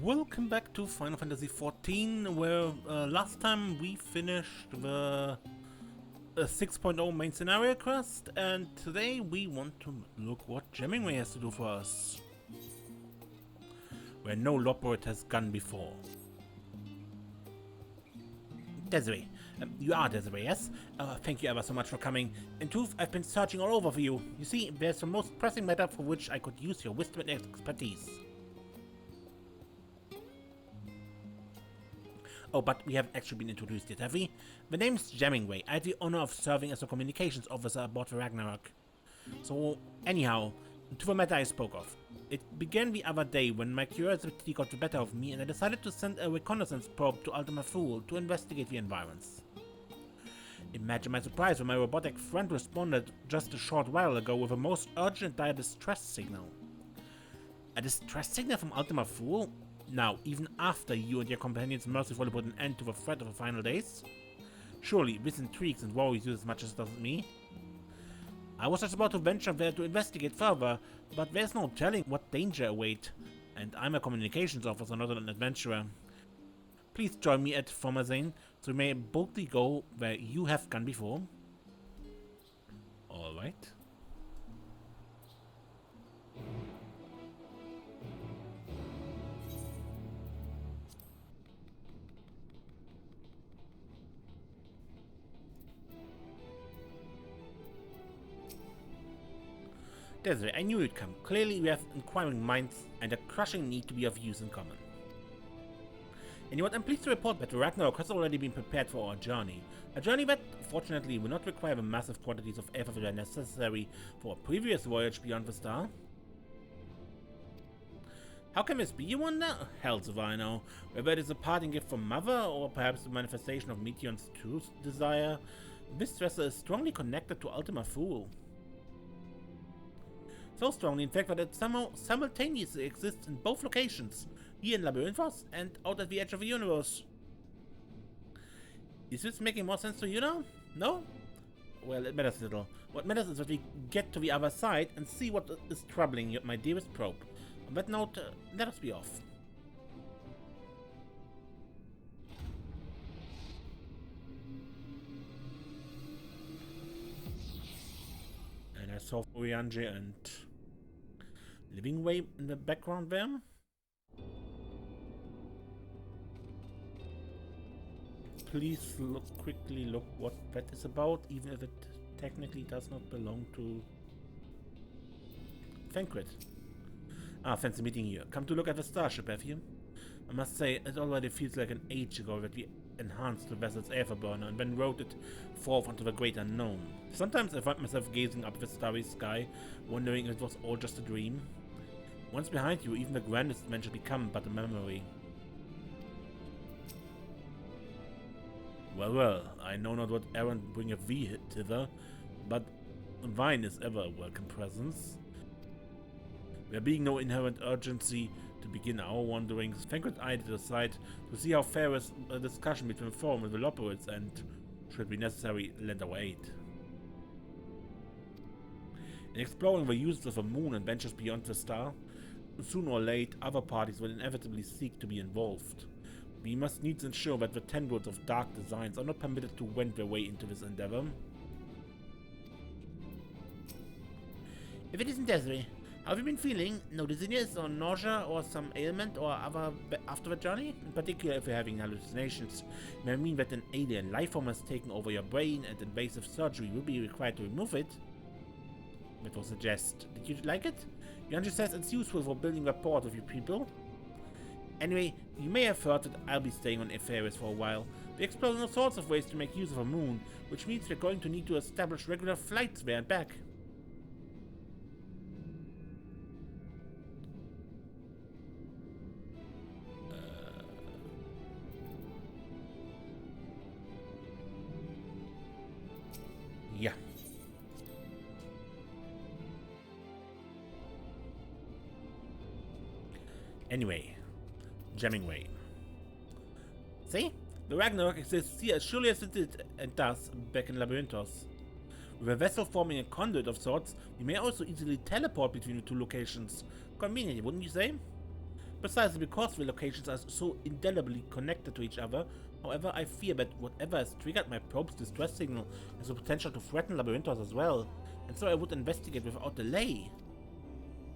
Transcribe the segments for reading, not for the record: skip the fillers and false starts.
Welcome back to Final Fantasy XIV, where last time we finished the 6.0 main scenario quest, and today we want to look what Jammingway has to do for us, where no loporrit has gone before. Desiree. You are Desiree, yes? Thank you ever so much for coming. In truth, I've been searching all over for you. You see, there's the most pressing matter for which I could use your wisdom and expertise. Oh, but we haven't actually been introduced yet, have we? The name's Jammingway. I had the honor of serving as a communications officer aboard the Ragnarok. So, anyhow, to the matter I spoke of. It began the other day when my curiosity got the better of me and I decided to send a reconnaissance probe to Ultima Thul to investigate the environs. Imagine my surprise when my robotic friend responded just a short while ago with a most urgent dire distress signal. A distress signal from Ultima Thul? Now, even after you and your companions mercifully put an end to the threat of the final days? Surely this intrigues and worries you as much as it does me. I was just about to venture there to investigate further, but there's no telling what danger awaits, and I'm a communications officer, not an adventurer. Please join me at Formazane, so we may boldly go where you have gone before. Alright. Desiree, I knew you'd come. Clearly we have inquiring minds and a crushing need to be of use in common. And you know what, I'm pleased to report that the Ragnarok has already been prepared for our journey. A journey that, fortunately, will not require the massive quantities of effort that are necessary for a previous voyage beyond the star. How can this be, you wonder? Hells if I know. Whether it is a parting gift from Mother, or perhaps the manifestation of Meteon's true desire, this vessel is strongly connected to Ultima Thul. So strongly, in fact, that it somehow simultaneously exists in both locations, here in Labyrinthos and out at the edge of the universe. Is this making more sense to you now? No? Well, it matters little. What matters is that we get to the other side and see what is troubling my dearest probe. On that note, let us be off. And I saw Oriange and Livingway in the background there. Please quickly look what that is about, even if it technically does not belong to Thancred. Ah, fancy meeting you. Come to look at the starship, have you? I must say, it already feels like an age ago that we enhanced the vessel's afterburner and then rode it forth onto the great unknown. Sometimes I find myself gazing up the starry sky, wondering if it was all just a dream. Once behind you, even the grandest man should become but a memory. Well, well, I know not what errand bringeth thee thither, but thine is ever a welcome presence. There being no inherent urgency to begin our wanderings, Thancred eyed it aside to see how fair is a discussion between the Forum and the loporrits and, should be necessary, lend our aid. In exploring the uses of the moon and ventures beyond the star, soon or late other parties will inevitably seek to be involved. We must needs ensure that the tendrils of dark designs are not permitted to wend their way into this endeavor. If it isn't Desiree, how have you been feeling? No dizziness or nausea or some ailment or other after the journey? In particular, if you're having hallucinations, it may mean that an alien life form has taken over your brain and invasive surgery will be required to remove it. That was a jest. Did you like it? Yanji says it's useful for building rapport with you people. Anyway, you may have heard that I'll be staying on Etherys for a while. We're exploring all sorts of ways to make use of a moon, which means we're going to need to establish regular flights there and back. Yeah. Anyway, Jammingway. See? The Ragnarok exists here as surely as it did and does back in Labyrinthos. With a vessel forming a conduit of sorts, we may also easily teleport between the two locations. Convenient, wouldn't you say? Precisely because the locations are so indelibly connected to each other. However, I fear that whatever has triggered my probe's distress signal has the potential to threaten Labyrinthos as well, and so I would investigate without delay.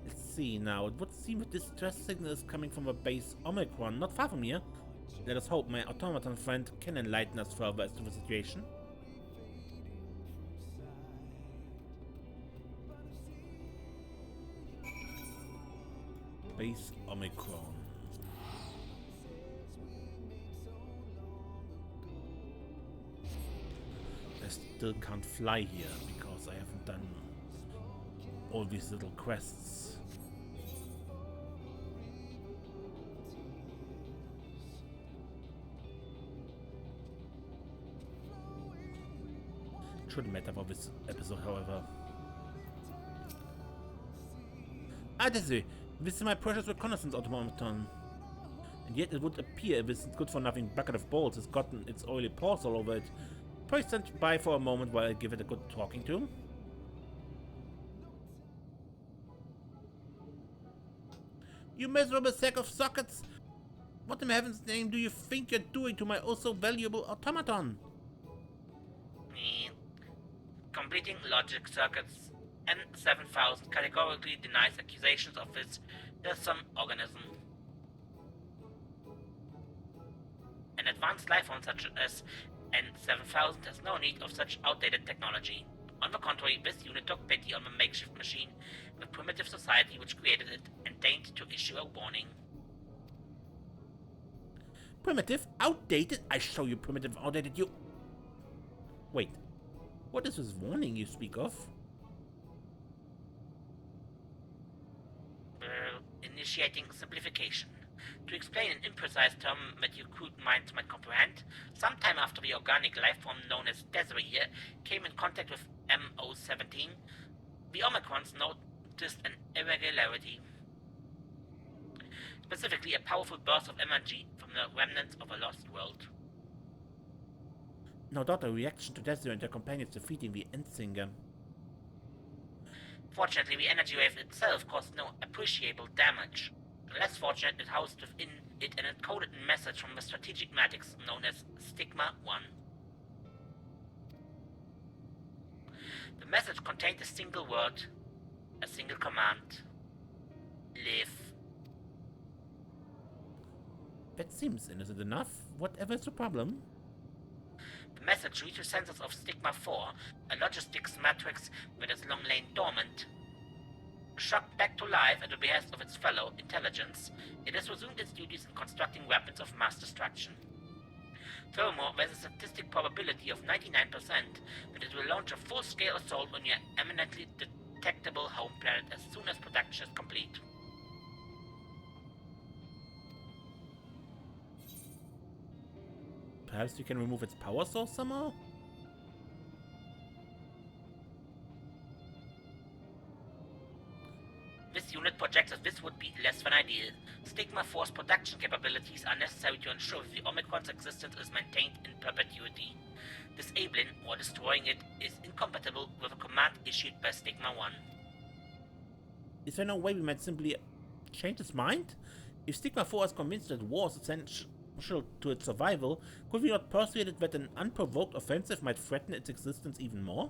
Let's see now. It would seem that this distress signal is coming from a base Omikron, not far from here. Let us hope my automaton friend can enlighten us further as to the situation. Base Omikron. I still can't fly here because I haven't done all these little quests. It shouldn't matter for this episode, however. Etherys, this is my precious reconnaissance automaton. And yet it would appear this good-for-nothing bucket of balls has gotten its oily paws all over it. Please stand by for a moment while I give it a good talking to. You miserable sack of sockets! What in heaven's name do you think you're doing to my oh-so-valuable automaton? Completing logic circuits. N-7000 categorically denies accusations of this fearsome organism. An advanced life form such as N-7000 has no need of such outdated technology. On the contrary, this unit took pity on the makeshift machine, the primitive society which created it, and deigned to issue a warning. Primitive? Outdated? I show you primitive outdated, you... Wait. What is this warning you speak of? Initiating simplification. To explain an imprecise term that your crude minds might comprehend, sometime after the organic life form known as Desiree here came in contact with MO17, the Omikrons noticed an irregularity. Specifically, a powerful burst of energy from the remnants of a lost world. No doubt a reaction to Desiree and her companions defeating the Endsinger. Fortunately, the energy wave itself caused no appreciable damage. Less fortunate, it housed within it an encoded message from the strategic matrix known as Stigma-1. The message contained a single word, a single command. Live. That seems innocent enough. Whatever is the problem? The message reached the sensors of Stigma-4, a logistics matrix that has long lain dormant. Shocked back to life at the behest of its fellow intelligence, it has resumed its duties in constructing weapons of mass destruction. Furthermore, there's a statistic probability of 99% that it will launch a full-scale assault on your eminently detectable home planet as soon as production is complete. Perhaps we can remove its power source somehow? This unit projects that this would be less than ideal. Stigma-4's production capabilities are necessary to ensure that the Omikron's existence is maintained in perpetuity. Disabling or destroying it is incompatible with a command issued by Stigma-1. Is there no way we might simply change its mind? If Stigma-4 is convinced that war is essential to its survival, could we not persuade it that an unprovoked offensive might threaten its existence even more?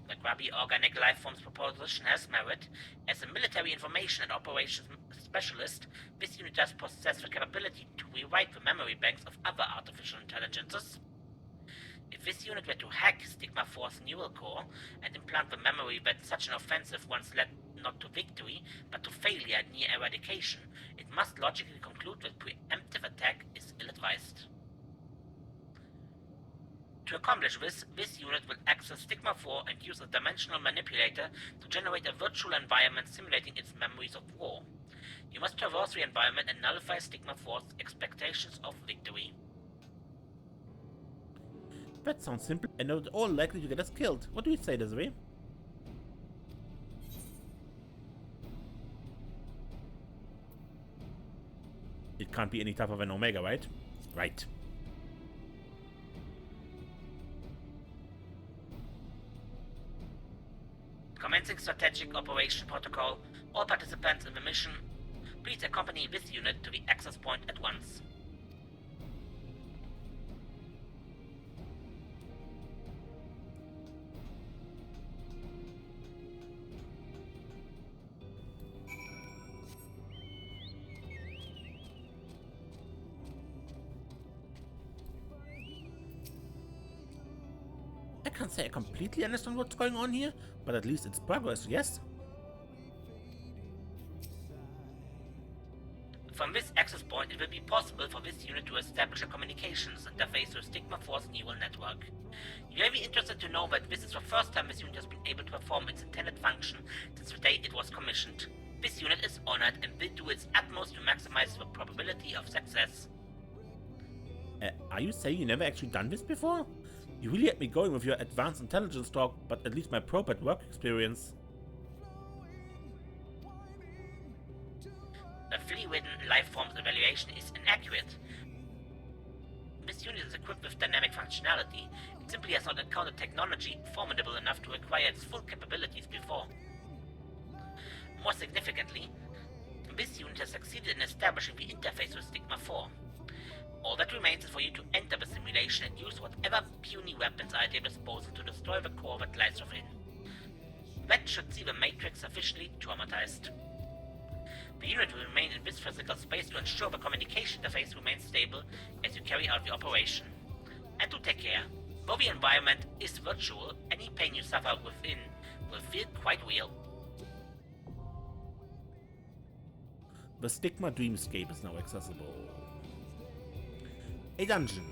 The grubby organic life form's proposition has merit. As a military information and operations specialist, this unit does possess the capability to rewrite the memory banks of other artificial intelligences. If this unit were to hack Stigma-4's neural core and implant the memory that such an offensive once led not to victory, but to failure near eradication, it must logically conclude that preemptive attack is ill-advised. To accomplish this, this unit will access Stigma-4 and use a dimensional manipulator to generate a virtual environment simulating its memories of war. You must traverse the environment and nullify Stigma-4's expectations of victory. That sounds simple and not at all likely to get us killed. What do you say, Desiree? It can't be any tougher than Omega, right? Right. Commencing Strategic Operation Protocol. All participants in the mission, please accompany this unit to the access point at once. I can't say I completely understand what's going on here, but at least it's progress, yes? From this access point, it will be possible for this unit to establish a communications interface with Stigma 4's neural network. You may be interested to know that this is the first time this unit has been able to perform its intended function since the day it was commissioned. This unit is honored and will do its utmost to maximize the probability of success. Are you saying you never actually done this before? You really had me going with your advanced intelligence talk, but at least my probe at work experience. The flea-ridden life forms evaluation is inaccurate. This unit is equipped with dynamic functionality. It simply has not encountered technology formidable enough to acquire its full capabilities before. More significantly, this unit has succeeded in establishing the interface with Stigma 4. All that remains is for you to enter the simulation and use whatever puny weapons are at your disposal to destroy the core that lies within. That should see the Matrix sufficiently traumatized. The unit will remain in this physical space to ensure the communication interface remains stable as you carry out the operation. And to take care, though the environment is virtual, any pain you suffer within will feel quite real. The Stigma Dreamscape is now accessible. A dungeon.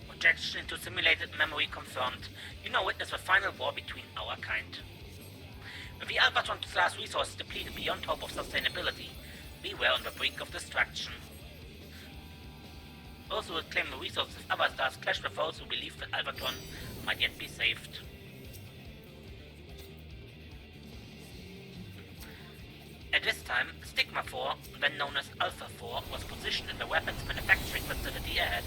Projection into simulated memory confirmed. You now witness the final war between our kind. With the Albatron-class resources depleted beyond hope of sustainability, we were on the brink of destruction. Those who would claim the resources of other stars clash with those who believe that Albatron might yet be saved. At this time, Stigma 4, then known as Alpha 4, was positioned in the weapons manufacturing facility ahead.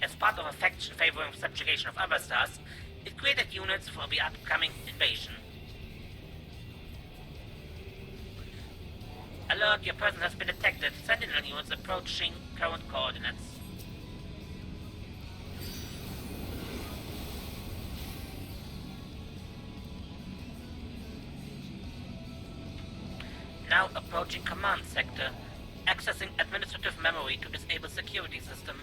As part of a faction favoring subjugation of other stars, it created units for the upcoming invasion. Alert, your presence has been detected. Sentinel units approaching current coordinates. Now approaching command sector, accessing administrative memory to disable security system.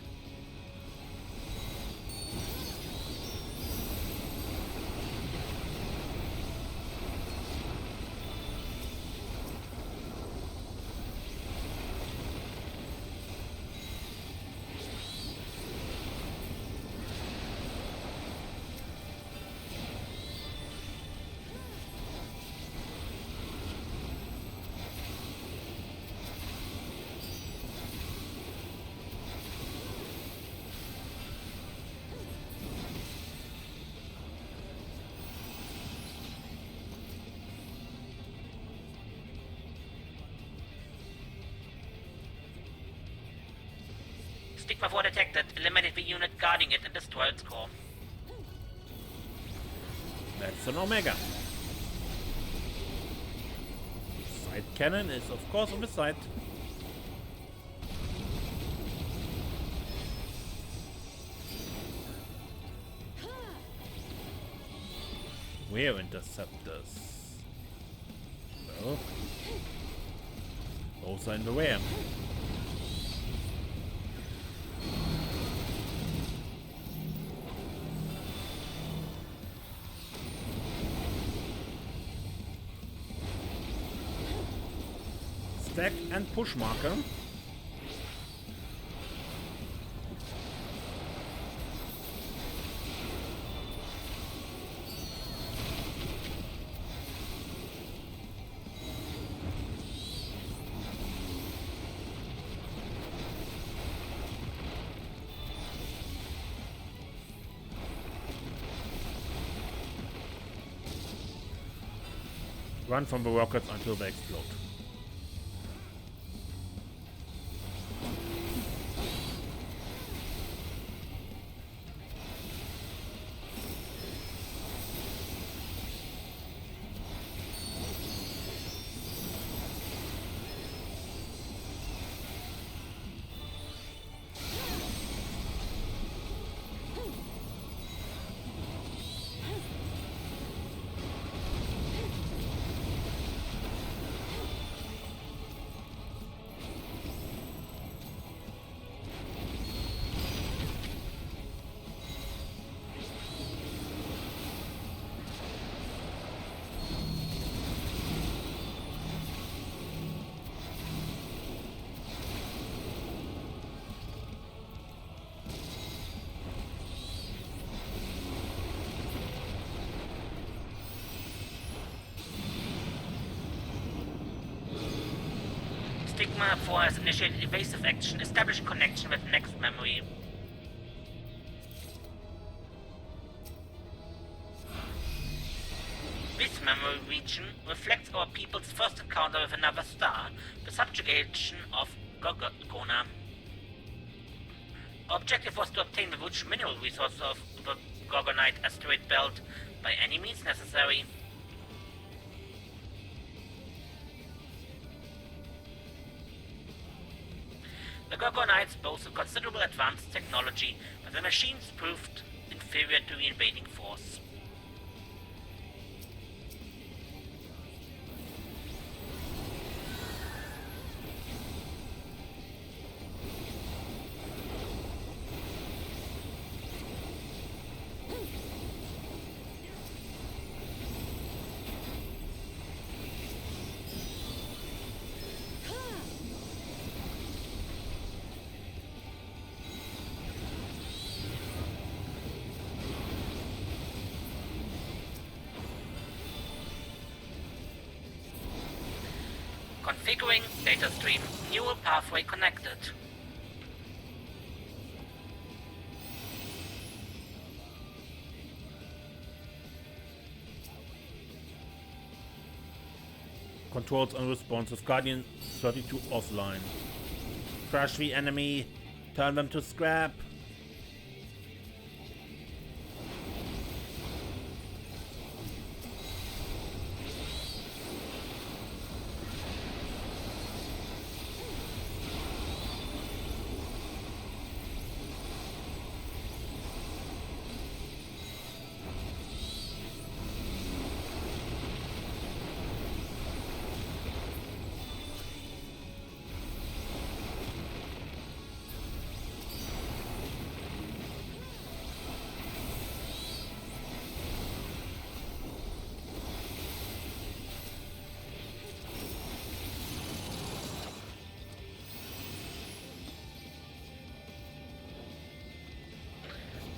Stigma 4 detected. Eliminate the unit guarding it and destroy its core. That's an Omega. Side cannon is of course on the side. We're interceptors. Well, those are in the rear. Stack and push marker. Run from the rockets until they explode. Stigma 4 has initiated evasive action. Establish connection with next memory. This memory region reflects our people's first encounter with another star, the subjugation of Gorgona. Our objective was to obtain the rich mineral resources of the Gorgonite asteroid belt by any means necessary. The Gorgonites boasted considerable advanced technology, but the machines proved inferior to the invading force. Configuring data stream, neural pathway connected. Controls unresponsive. Guardian 32 offline. Crush the enemy. Turn them to scrap.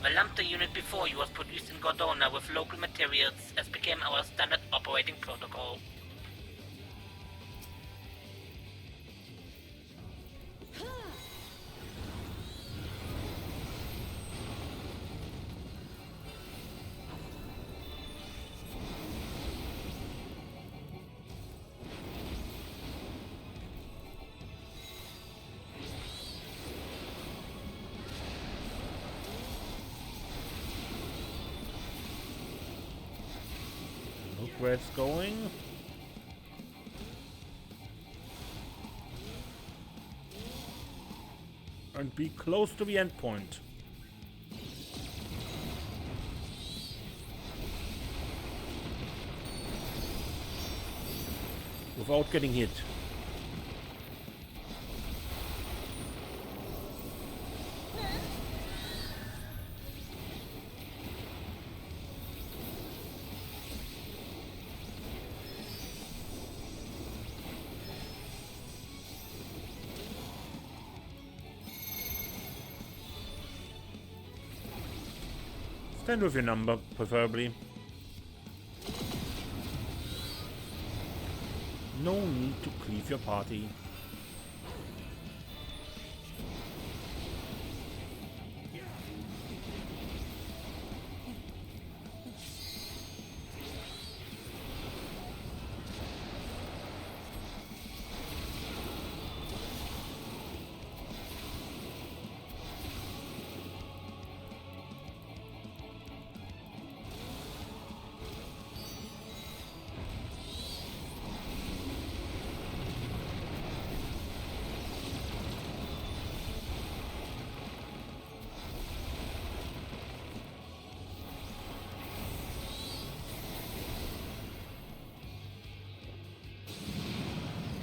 The Lambda unit before you was produced in Gordona with local materials, as became our standard operating protocol. Where it's going. And be close to the endpoint. without getting hit. Stand with your number, preferably. No need to cleave your party.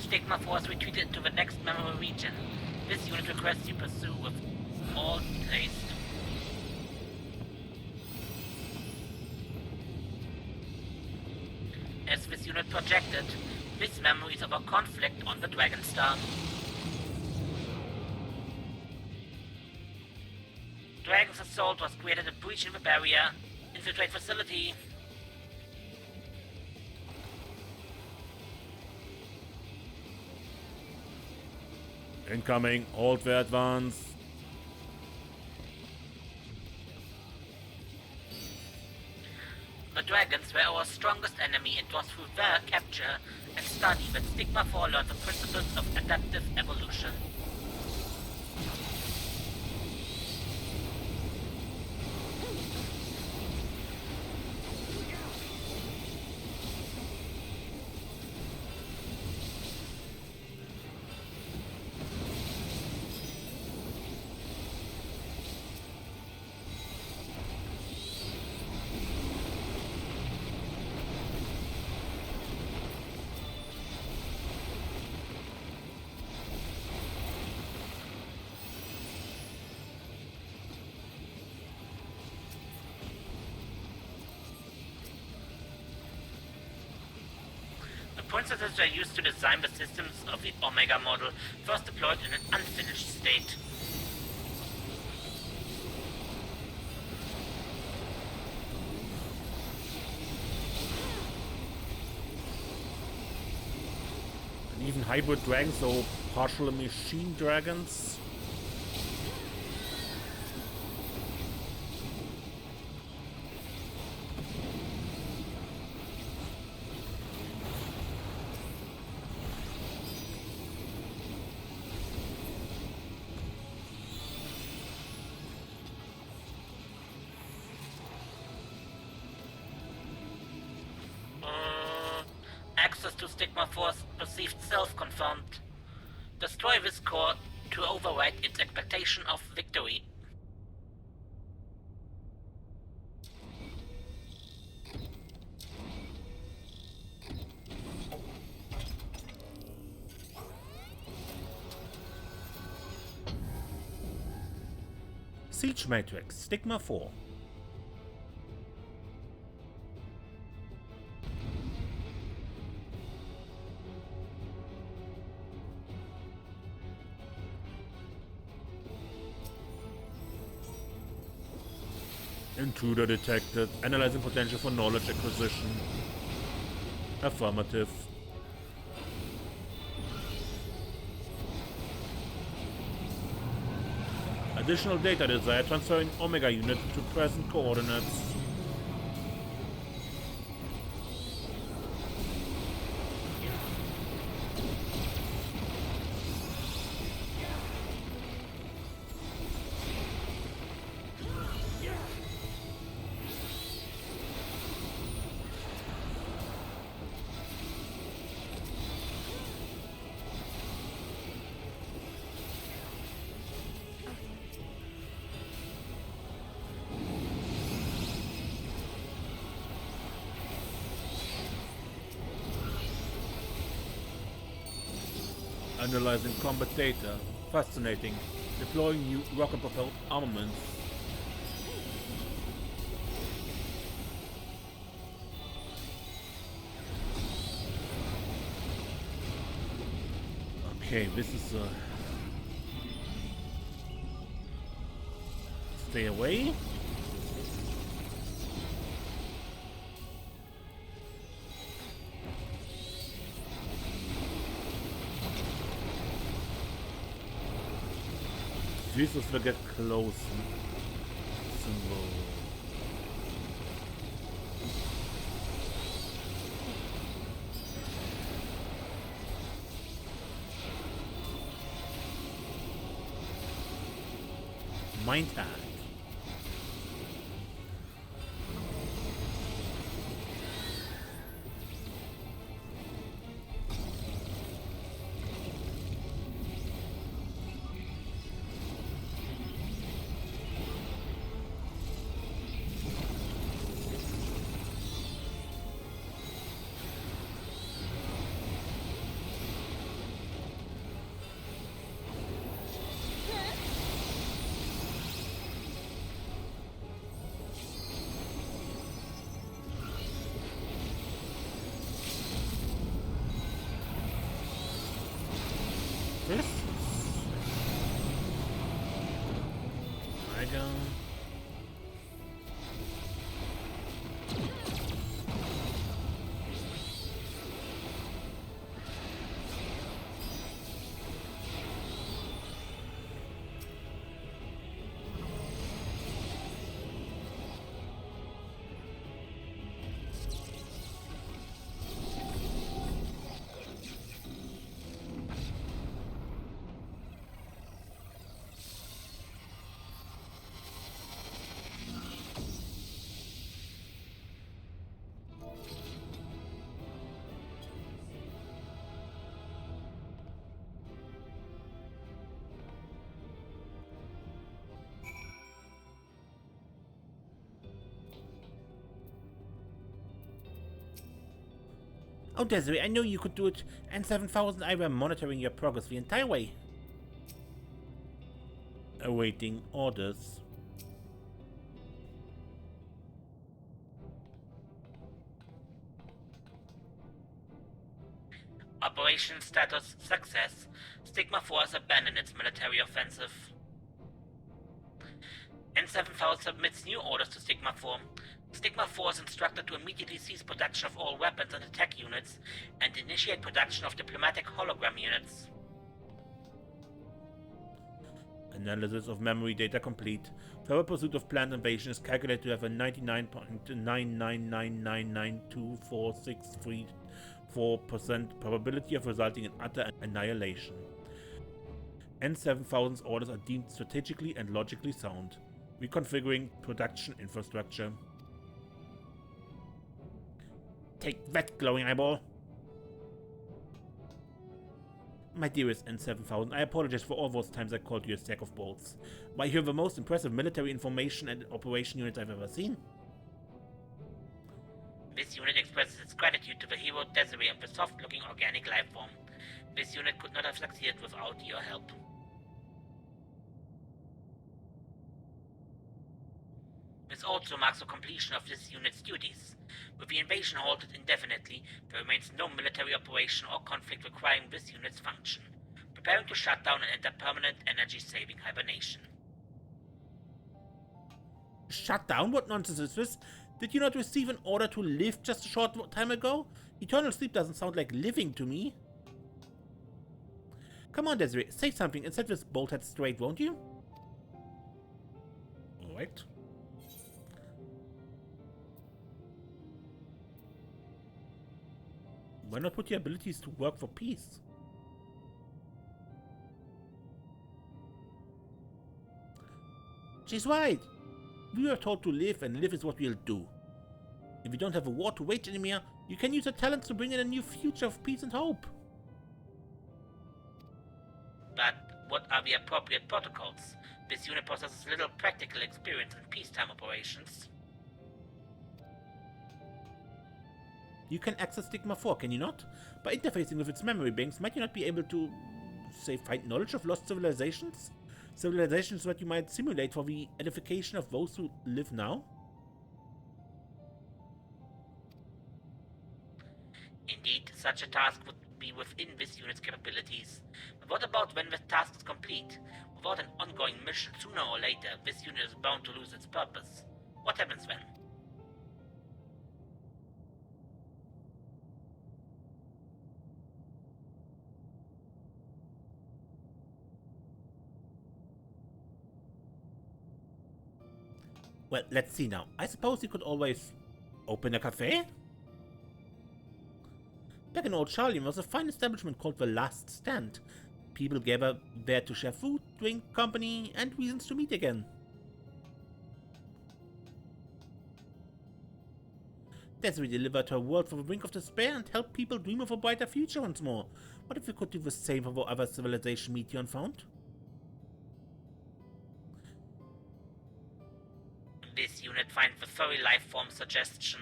Stigma Force retreated into the next memory region. This unit requests you pursue with all haste. As this unit projected, this memory is of a conflict on the Dragon Star. Dragon's assault was created a breach in the barrier. Infiltrate facility. Incoming, hold the advance. The dragons were our strongest enemy. It was through their capture and study that Stigma 4 learned the principles of adaptive evolution. Princesses were used to design the systems of the Omega model, first deployed in an unfinished state. And even hybrid dragons, so partial machine dragons. Access to Stigma Force perceived self confirmed. Destroy this core to override its expectation of victory. Siege Matrix, Stigma 4. Intruder detected. Analyzing potential for knowledge acquisition. Affirmative. Additional data desired. Transferring Omega unit to present coordinates. Analyzing combat data. Fascinating. Deploying new rocket-propelled armaments. Okay, this is stay away. Jesus will get close. Symbol. Mind hack. This? Dragon. Oh, Desiree, I know you could do it. N-7000, I were monitoring your progress the entire way. Awaiting orders. Operation status success. Stigma 4 has abandoned its military offensive. N-7000 submits new orders to Stigma 4. Stigma 4 is instructed to immediately cease production of all weapons and attack units and initiate production of diplomatic hologram units. Analysis of memory data complete. Further pursuit of planned invasion is calculated to have a 99.999992463% probability of resulting in utter annihilation. N-7000's orders are deemed strategically and logically sound. Reconfiguring production infrastructure. Take that, glowing eyeball! My dearest N-7000, I apologize for all those times I called you a sack of bolts. Why, you're the most impressive military information and operation unit I've ever seen. This unit expresses its gratitude to the hero Desiree of the soft-looking organic life form. This unit could not have succeeded without your help. This also marks the completion of this unit's duties. With the invasion halted indefinitely, there remains no military operation or conflict requiring this unit's function. Preparing to shut down and enter permanent energy-saving hibernation. Shut down? What nonsense is this? Did you not receive an order to live just a short time ago? Eternal sleep doesn't sound like living to me. Come on, Desiree, say something and set this bolthead straight, won't you? Alright. Why not put your abilities to work for peace? She's right. We were told to live, and live is what we'll do. If you don't have a war to wage anymore, you can use your talents to bring in a new future of peace and hope. But what are the appropriate protocols? This unit possesses little practical experience in peacetime operations. You can access Stigma 4, can you not? By interfacing with its memory banks, might you not be able to say, find knowledge of lost civilizations? Civilizations that you might simulate for the edification of those who live now? Indeed, such a task would be within this unit's capabilities. But what about when the task is complete? Without an ongoing mission, sooner or later, this unit is bound to lose its purpose. What happens then? Well, let's see now. I suppose you could always open a cafe? Back in Old Charlie was a fine establishment called The Last Stand. People gathered there to share food, drink, company, and reasons to meet again. Desiree delivered her world from the brink of despair and helped people dream of a brighter future once more. What if we could do the same for the other civilization Meteon found? This unit finds the furry life form suggestion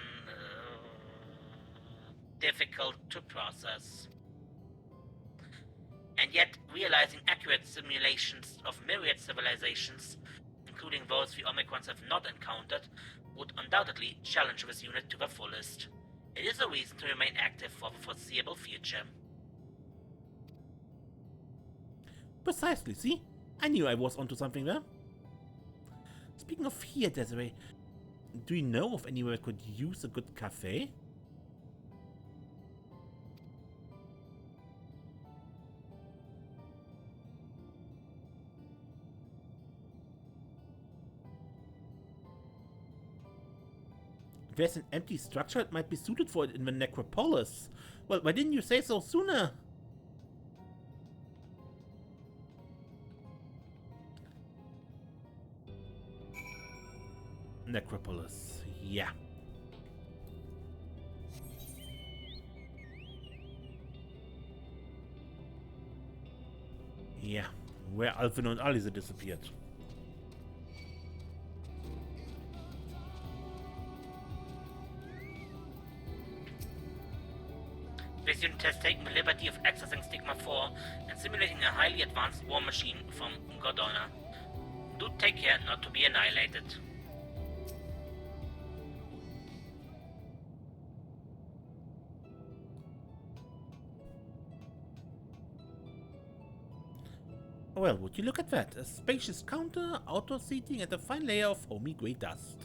difficult to process. And yet, realizing accurate simulations of myriad civilizations, including those the Omikrons have not encountered, would undoubtedly challenge this unit to the fullest. It is a reason to remain active for the foreseeable future. Precisely, see? I knew I was onto something there. Speaking of here, Desiree, do you know of anywhere I could use a good cafe? There's an empty structure that might be suited for it in the necropolis. Well, why didn't you say so sooner? Necropolis, yeah. Yeah, where Alvin und Alice disappeared. This unit has taken the liberty of accessing Stigma 4 and simulating a highly advanced war machine from Gordona. Do take care not to be annihilated. Well, would you look at that? A spacious counter, outdoor seating, and a fine layer of homey grey dust.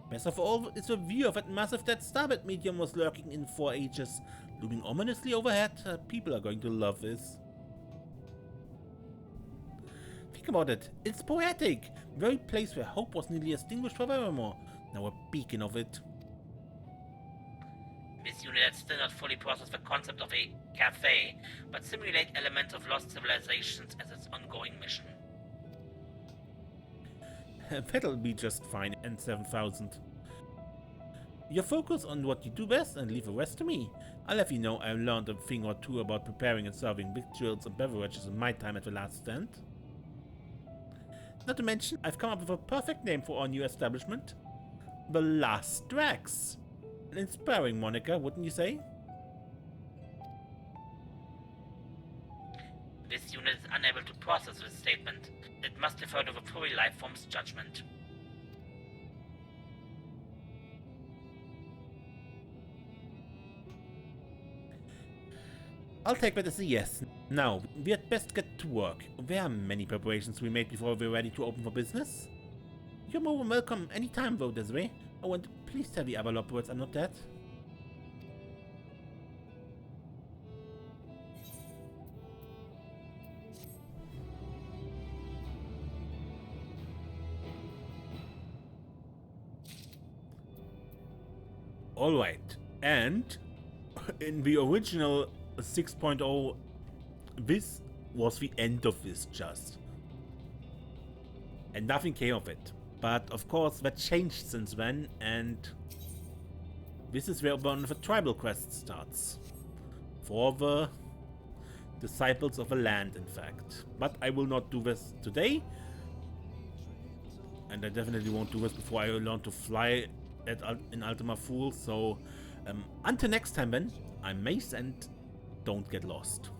Best of all is the view of that massive dead starbed medium was lurking in 4 ages, looming ominously overhead. People are going to love this. Think about it, it's poetic! The very place where hope was nearly extinguished forevermore, now a beacon of it. This unit has still not fully processed the concept of a cafe, but simulate elements of lost civilizations as its ongoing mission. That'll be just fine, N-7000. You focus on what you do best and leave the rest to me. I'll have you know I learned a thing or two about preparing and serving victuals and beverages in my time at the Last Stand. Not to mention, I've come up with a perfect name for our new establishment. The Last Drax. An inspiring moniker, wouldn't you say? This unit is unable to process this statement. It must defer to the furry life form's judgment. I'll take that as a yes. Now, we had best get to work. There are many preparations we made before we're ready to open for business. You're more than welcome anytime though, Desiree. Oh, and please tell the other loporrits I'm not dead. Alright, and in the original 6.0, this was the end of this just. And nothing came of it. But of course that changed since then, and this is where one of the tribal quests starts. For the disciples of the land, in fact. But I will not do this today. And I definitely won't do this before I learn to fly in Ultima Thul, so until next time then, I'm Mace and don't get lost.